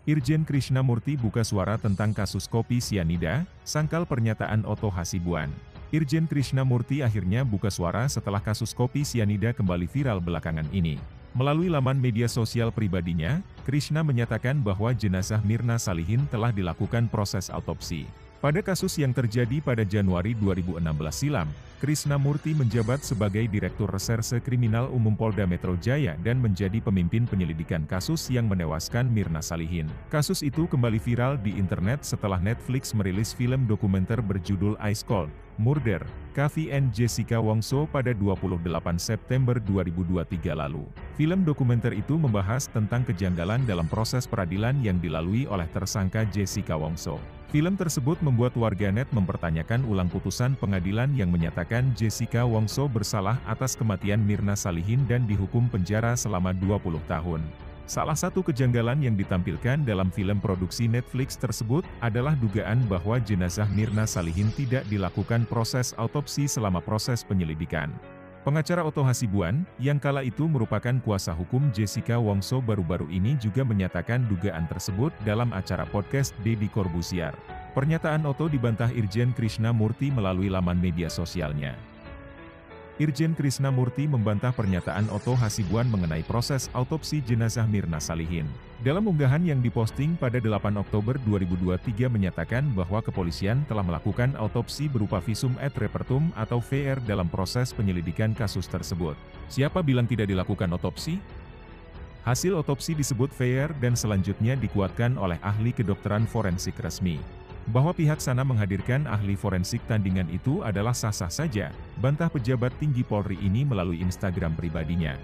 Irjen Krishnamurti buka suara tentang kasus kopi sianida, sangkal pernyataan Otto Hasibuan. Irjen Krishnamurti akhirnya buka suara setelah kasus kopi sianida kembali viral belakangan ini. Melalui laman media sosial pribadinya, Krishna menyatakan bahwa jenazah Mirna Salihin telah dilakukan proses autopsi. Pada kasus yang terjadi pada Januari 2016 silam, Krishnamurti menjabat sebagai Direktur Reserse Kriminal Umum Polda Metro Jaya dan menjadi pemimpin penyelidikan kasus yang menewaskan Mirna Salihin. Kasus itu kembali viral di internet setelah Netflix merilis film dokumenter berjudul Ice Cold: Murder, Kavi and Jessica Wongso pada 28 September 2023 lalu. Film dokumenter itu membahas tentang kejanggalan dalam proses peradilan yang dilalui oleh tersangka Jessica Wongso. Film tersebut membuat warganet mempertanyakan ulang putusan pengadilan yang menyatakan Jessica Wongso bersalah atas kematian Mirna Salihin dan dihukum penjara selama 20 tahun. Salah satu kejanggalan yang ditampilkan dalam film produksi Netflix tersebut adalah dugaan bahwa jenazah Mirna Salihin tidak dilakukan proses autopsi selama proses penyelidikan. Pengacara Otto Hasibuan, yang kala itu merupakan kuasa hukum Jessica Wongso baru-baru ini juga menyatakan dugaan tersebut dalam acara podcast Deddy Corbuzier. Pernyataan Otto dibantah Irjen Krishnamurti melalui laman media sosialnya. Irjen Krishnamurti membantah pernyataan Otto Hasibuan mengenai proses autopsi jenazah Mirna Salihin. Dalam unggahan yang diposting pada 8 Oktober 2023 menyatakan bahwa kepolisian telah melakukan autopsi berupa visum et repertum atau VR dalam proses penyelidikan kasus tersebut. Siapa bilang tidak dilakukan otopsi? Hasil otopsi disebut VR dan selanjutnya dikuatkan oleh ahli kedokteran forensik resmi. Bahwa pihak sana menghadirkan ahli forensik tandingan itu adalah sah-sah saja, bantah pejabat tinggi Polri ini melalui Instagram pribadinya.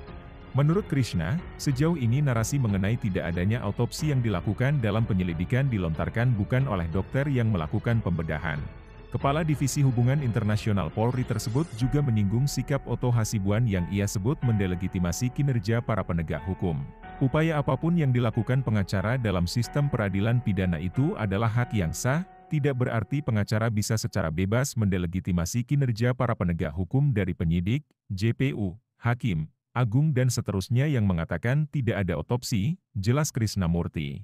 Menurut Krishna, sejauh ini narasi mengenai tidak adanya autopsi yang dilakukan dalam penyelidikan dilontarkan bukan oleh dokter yang melakukan pembedahan. Kepala Divisi Hubungan Internasional Polri tersebut juga menyinggung sikap Otto Hasibuan yang ia sebut mendelegitimasi kinerja para penegak hukum. Upaya apapun yang dilakukan pengacara dalam sistem peradilan pidana itu adalah hak yang sah, tidak berarti pengacara bisa secara bebas mendelegitimasi kinerja para penegak hukum dari penyidik, JPU, hakim, agung dan seterusnya yang mengatakan tidak ada otopsi, jelas Krishnamurti.